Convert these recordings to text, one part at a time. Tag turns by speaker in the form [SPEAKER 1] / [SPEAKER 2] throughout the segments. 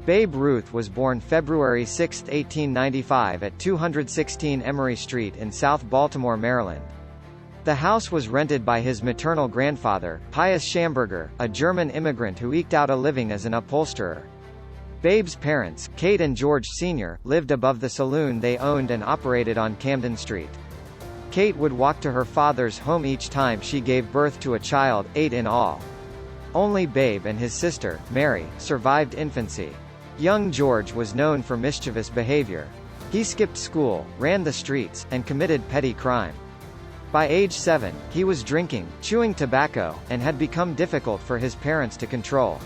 [SPEAKER 1] Babe Ruth was born February 6, 1895 at 216 Emory Street in South Baltimore, Maryland. The house was rented by his maternal grandfather, Pius Schamberger, a German immigrant who eked out a living as an upholsterer. Babe's parents, Kate and George Sr., lived above the saloon they owned and operated on Camden Street. Kate would walk to her father's home each time she gave birth to a child, 8 in all. Only Babe and his sister, Mary, survived infancy. Young George was known for mischievous behavior. He skipped school, ran the streets, and committed petty crime. By age 7, he was drinking, chewing tobacco, and had become difficult for his parents to control.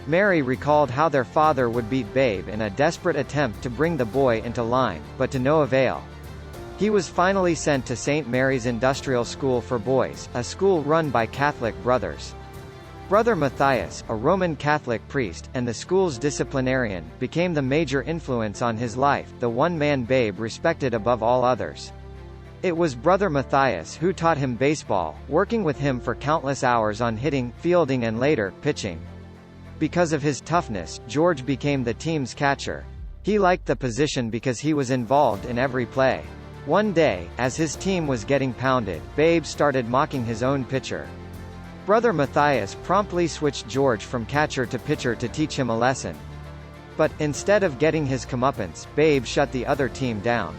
[SPEAKER 1] Mary recalled how their father would beat Babe in a desperate attempt to bring the boy into line, but to no avail. He was finally sent to St. Mary's Industrial School for Boys, a school run by Catholic brothers. Brother Matthias, a Roman Catholic priest, and the school's disciplinarian, became the major influence on his life, the one man Babe respected above all others. It was Brother Matthias who taught him baseball, working with him for countless hours on hitting, fielding and later, pitching. Because of his toughness, George became the team's catcher. He liked the position because he was involved in every play. One day, as his team was getting pounded, Babe started mocking his own pitcher. Brother Matthias promptly switched George from catcher to pitcher to teach him a lesson. But, instead of getting his comeuppance, Babe shut the other team down.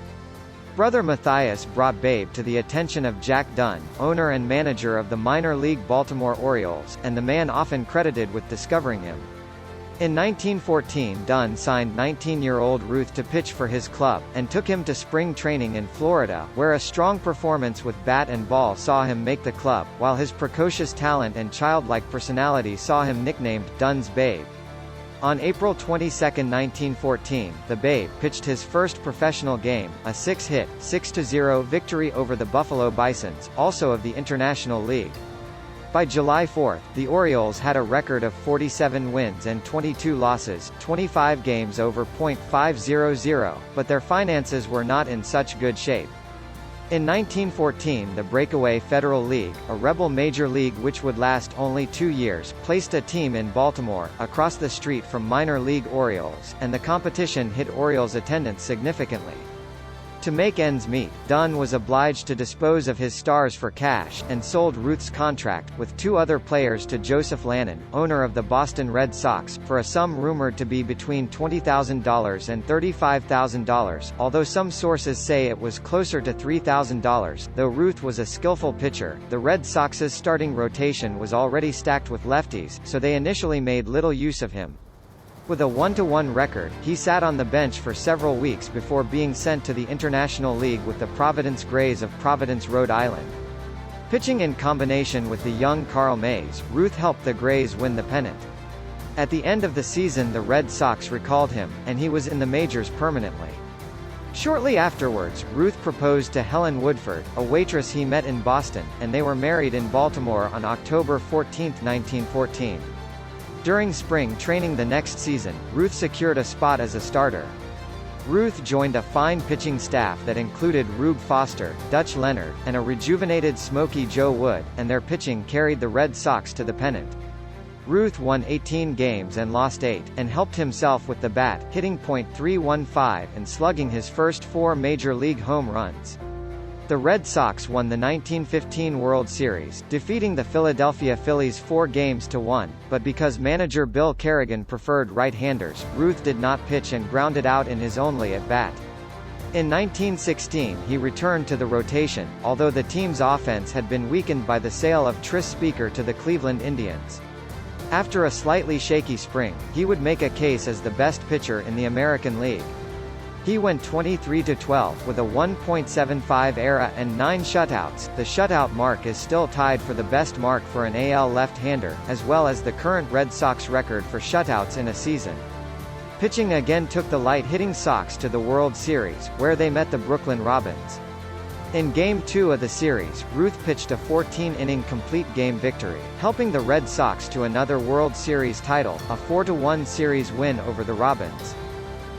[SPEAKER 1] Brother Matthias brought Babe to the attention of Jack Dunn, owner and manager of the minor league Baltimore Orioles, and the man often credited with discovering him. In 1914, Dunn signed 19-year-old Ruth to pitch for his club, and took him to spring training in Florida, where a strong performance with bat and ball saw him make the club, while his precocious talent and childlike personality saw him nicknamed Dunn's Babe. On April 22, 1914, the Babe pitched his first professional game, a 6-hit, 6-0 victory over the Buffalo Bisons, also of the International League. By July 4, the Orioles had a record of 47 wins and 22 losses, 25 games over .500, but their finances were not in such good shape. In 1914, the breakaway Federal League, a rebel major league which would last only 2 years, placed a team in Baltimore, across the street from minor league Orioles, and the competition hit Orioles' attendance significantly. To make ends meet, Dunn was obliged to dispose of his stars for cash, and sold Ruth's contract, with 2 other players to Joseph Lannon, owner of the Boston Red Sox, for a sum rumored to be between $20,000 and $35,000, although some sources say it was closer to $3,000. Though Ruth was a skillful pitcher, the Red Sox's starting rotation was already stacked with lefties, so they initially made little use of him. With a 1-1 record, he sat on the bench for several weeks before being sent to the International League with the Providence Grays of Providence, Rhode Island. Pitching in combination with the young Carl Mays, Ruth helped the Grays win the pennant. At the end of the season, the Red Sox recalled him, and he was in the majors permanently. Shortly afterwards, Ruth proposed to Helen Woodford, a waitress he met in Boston, and they were married in Baltimore on October 14, 1914. During spring training the next season, Ruth secured a spot as a starter. Ruth joined a fine pitching staff that included Rube Foster, Dutch Leonard, and a rejuvenated Smokey Joe Wood, and their pitching carried the Red Sox to the pennant. Ruth won 18 games and lost 8, and helped himself with the bat, hitting .315 and slugging his first 4 major league home runs. The Red Sox won the 1915 World Series, defeating the Philadelphia Phillies 4-1, but because manager Bill Kerrigan preferred right-handers, Ruth did not pitch and grounded out in his only at-bat. In 1916 he returned to the rotation, although the team's offense had been weakened by the sale of Tris Speaker to the Cleveland Indians. After a slightly shaky spring, he would make a case as the best pitcher in the American League. He went 23-12 with a 1.75 ERA and 9 shutouts. The shutout mark is still tied for the best mark for an AL left-hander, as well as the current Red Sox record for shutouts in a season. Pitching again took the light-hitting Sox to the World Series, where they met the Brooklyn Robins. In Game 2 of the series, Ruth pitched a 14-inning complete game victory, helping the Red Sox to another World Series title, a 4-1 series win over the Robins.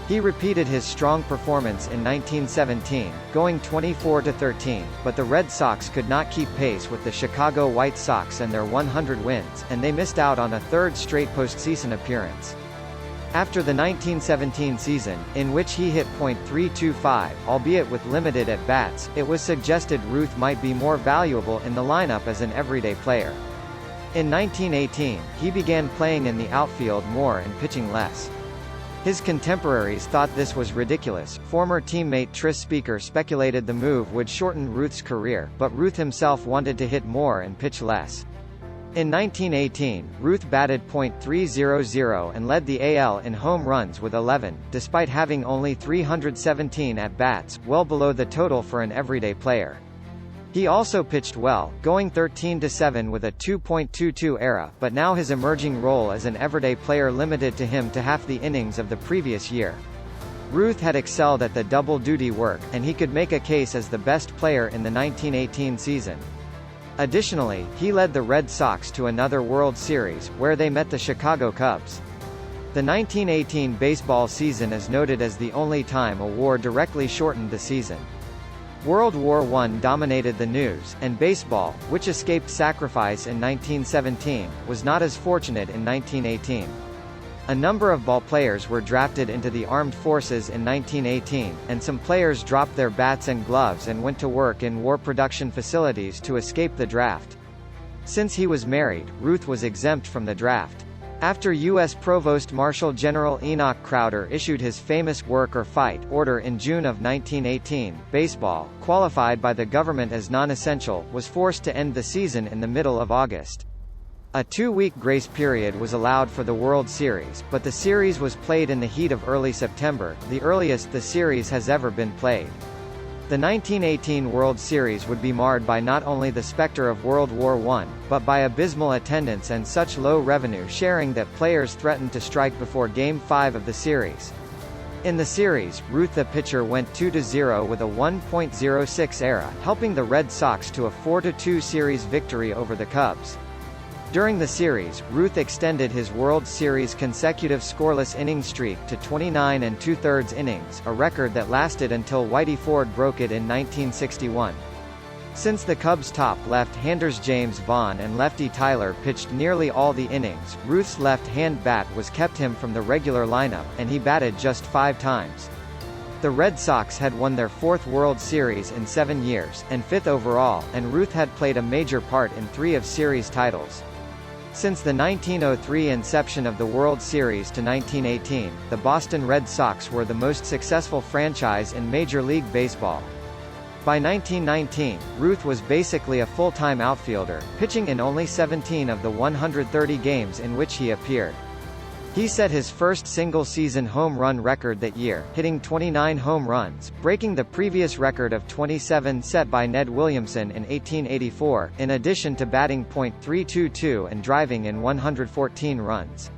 [SPEAKER 1] He repeated his strong performance in 1917, going 24-13, but the Red Sox could not keep pace with the Chicago White Sox and their 100 wins, and they missed out on a third straight postseason appearance. After the 1917 season, in which he hit .325, albeit with limited at-bats, it was suggested Ruth might be more valuable in the lineup as an everyday player. In 1918, he began playing in the outfield more and pitching less. His contemporaries thought this was ridiculous. Former teammate Tris Speaker speculated the move would shorten Ruth's career, but Ruth himself wanted to hit more and pitch less. In 1918, Ruth batted .300 and led the AL in home runs with 11, despite having only 317 at-bats, well below the total for an everyday player. He also pitched well, going 13-7 with a 2.22 ERA, but now his emerging role as an everyday player limited to him to half the innings of the previous year. Ruth had excelled at the double-duty work, and he could make a case as the best player in the 1918 season. Additionally, he led the Red Sox to another World Series, where they met the Chicago Cubs. The 1918 baseball season is noted as the only time a war directly shortened the season. World War I dominated the news, and baseball, which escaped sacrifice in 1917, was not as fortunate in 1918. A number of ballplayers were drafted into the armed forces in 1918, and some players dropped their bats and gloves and went to work in war production facilities to escape the draft. Since he was married, Ruth was exempt from the draft. After U.S. Provost Marshal General Enoch Crowder issued his famous Work or Fight order in June of 1918, baseball, qualified by the government as non-essential, was forced to end the season in the middle of August. A 2-week grace period was allowed for the World Series, but the series was played in the heat of early September, the earliest the series has ever been played. The 1918 World Series would be marred by not only the specter of World War I, but by abysmal attendance and such low revenue sharing that players threatened to strike before Game 5 of the series. In the series, Ruth the pitcher went 2-0 with a 1.06 ERA, helping the Red Sox to a 4-2 series victory over the Cubs. During the series, Ruth extended his World Series consecutive scoreless inning streak to 29 2/3 innings, a record that lasted until Whitey Ford broke it in 1961. Since the Cubs' top left-handers James Vaughn and lefty Tyler pitched nearly all the innings, Ruth's left-hand bat was kept him from the regular lineup, and he batted just 5 times. The Red Sox had won their 4th World Series in 7 years, and 5th overall, and Ruth had played a major part in 3 of series titles. Since the 1903 inception of the World Series to 1918, the Boston Red Sox were the most successful franchise in Major League Baseball. By 1919, Ruth was basically a full-time outfielder, pitching in only 17 of the 130 games in which he appeared. He set his first single-season home run record that year, hitting 29 home runs, breaking the previous record of 27 set by Ned Williamson in 1884, in addition to batting .322 and driving in 114 runs.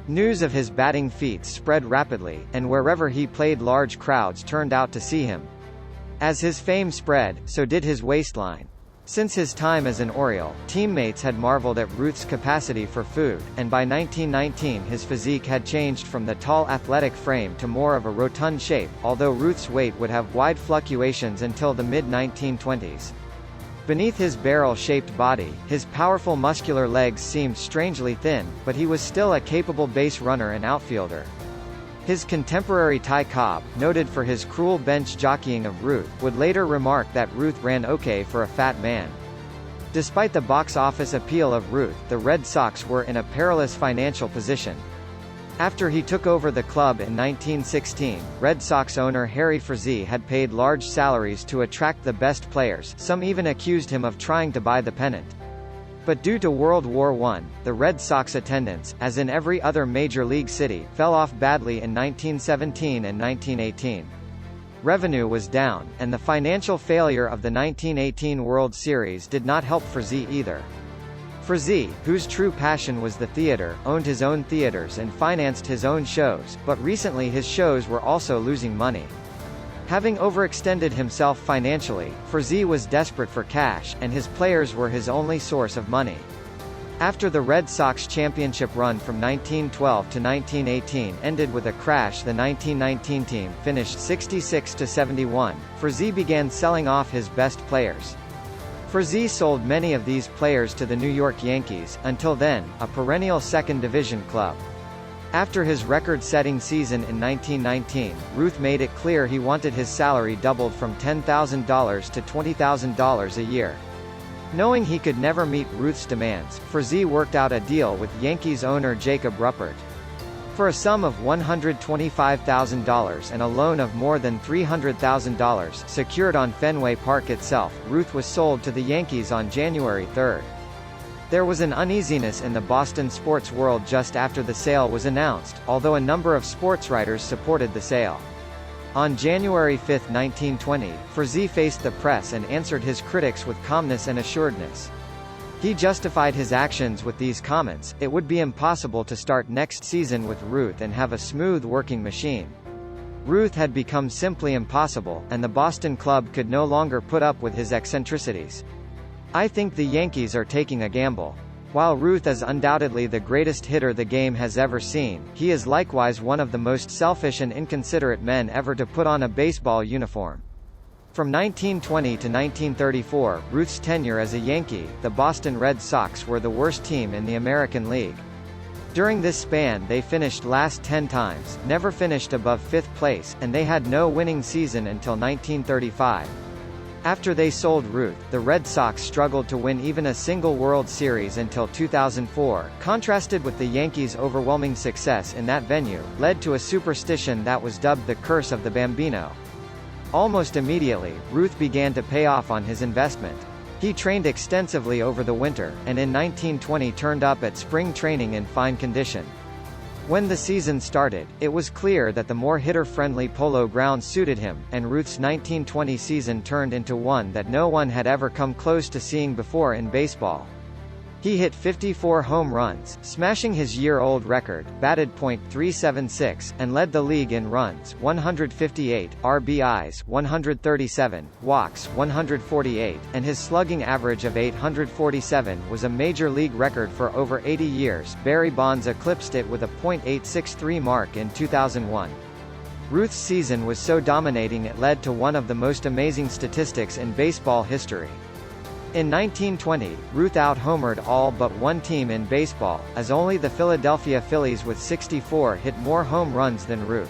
[SPEAKER 1] News of his batting feats spread rapidly, and wherever he played large crowds turned out to see him. As his fame spread, so did his waistline. Since his time as an Oriole, teammates had marveled at Ruth's capacity for food, and by 1919 his physique had changed from the tall athletic frame to more of a rotund shape, although Ruth's weight would have wide fluctuations until the mid-1920s. Beneath his barrel-shaped body, his powerful muscular legs seemed strangely thin, but he was still a capable base runner and outfielder. His contemporary Ty Cobb, noted for his cruel bench jockeying of Ruth, would later remark that Ruth ran okay for a fat man. Despite the box office appeal of Ruth, the Red Sox were in a perilous financial position. After he took over the club in 1916, Red Sox owner Harry Frazee had paid large salaries to attract the best players, some even accused him of trying to buy the pennant. But due to World War I, the Red Sox attendance, as in every other major league city, fell off badly in 1917 and 1918. Revenue was down, and the financial failure of the 1918 World Series did not help Frazee either. Frazee, whose true passion was the theater, owned his own theaters and financed his own shows, but recently his shows were also losing money. Having overextended himself financially, Frazee was desperate for cash, and his players were his only source of money. After the Red Sox championship run from 1912 to 1918 ended with a crash, the 1919 team finished 66-71. Frazee began selling off his best players. Frazee sold many of these players to the New York Yankees, until then, a perennial second-division club. After his record-setting season in 1919, Ruth made it clear he wanted his salary doubled from $10,000 to $20,000 a year. Knowing he could never meet Ruth's demands, Frazee worked out a deal with Yankees owner Jacob Ruppert. For a sum of $125,000 and a loan of more than $300,000 secured on Fenway Park itself, Ruth was sold to the Yankees on January 3. There was an uneasiness in the Boston sports world just after the sale was announced, although a number of sports writers supported the sale. On January 5, 1920, Frazee faced the press and answered his critics with calmness and assuredness. He justified his actions with these comments: "It would be impossible to start next season with Ruth and have a smooth working machine. Ruth had become simply impossible, and the Boston club could no longer put up with his eccentricities. I think the Yankees are taking a gamble. While Ruth is undoubtedly the greatest hitter the game has ever seen, he is likewise one of the most selfish and inconsiderate men ever to put on a baseball uniform." From 1920 to 1934, Ruth's tenure as a Yankee, the Boston Red Sox were the worst team in the American League. During this span they finished last 10 times, never finished above 5th place, and they had no winning season until 1935. After they sold Ruth, the Red Sox struggled to win even a single World Series until 2004, contrasted with the Yankees' overwhelming success in that venue, led to a superstition that was dubbed the Curse of the Bambino. Almost immediately, Ruth began to pay off on his investment. He trained extensively over the winter, and in 1920 turned up at spring training in fine condition. When the season started, it was clear that the more hitter-friendly Polo Grounds suited him, and Ruth's 1920 season turned into one that no one had ever come close to seeing before in baseball. He hit 54 home runs, smashing his year-old record, batted .376, and led the league in runs, 158, RBIs, 137, walks, 148, and his slugging average of .847 was a major league record for over 80 years. Barry Bonds eclipsed it with a .863 mark in 2001. Ruth's season was so dominating it led to one of the most amazing statistics in baseball history. In 1920, Ruth out-homered all but one team in baseball, as only the Philadelphia Phillies with 64 hit more home runs than Ruth.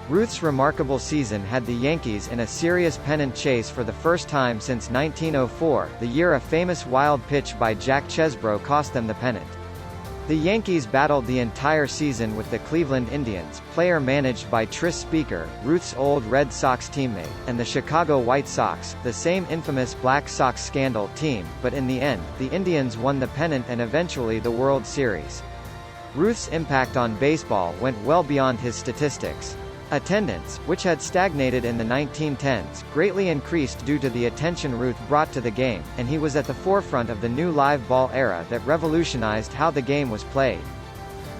[SPEAKER 1] Ruth's remarkable season had the Yankees in a serious pennant chase for the first time since 1904, the year a famous wild pitch by Jack Chesbro cost them the pennant. The Yankees battled the entire season with the Cleveland Indians, player managed by Tris Speaker, Ruth's old Red Sox teammate, and the Chicago White Sox, the same infamous Black Sox scandal team, but in the end, the Indians won the pennant and eventually the World Series. Ruth's impact on baseball went well beyond his statistics. Attendance, which had stagnated in the 1910s, greatly increased due to the attention Ruth brought to the game, and he was at the forefront of the new live ball era that revolutionized how the game was played.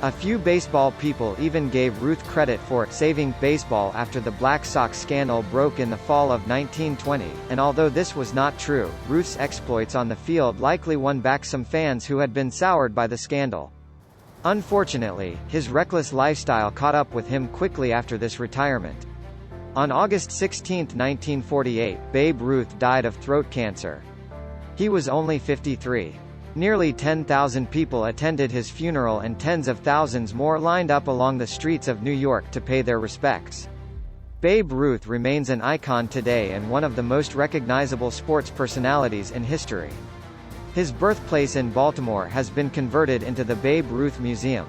[SPEAKER 1] A few baseball people even gave Ruth credit for saving baseball after the Black Sox scandal broke in the fall of 1920, and although this was not true, Ruth's exploits on the field likely won back some fans who had been soured by the scandal. Unfortunately, his reckless lifestyle caught up with him quickly after this retirement. On August 16, 1948, Babe Ruth died of throat cancer. He was only 53. Nearly 10,000 people attended his funeral and tens of thousands more lined up along the streets of New York to pay their respects. Babe Ruth remains an icon today and one of the most recognizable sports personalities in history. His birthplace in Baltimore has been converted into the Babe Ruth Museum.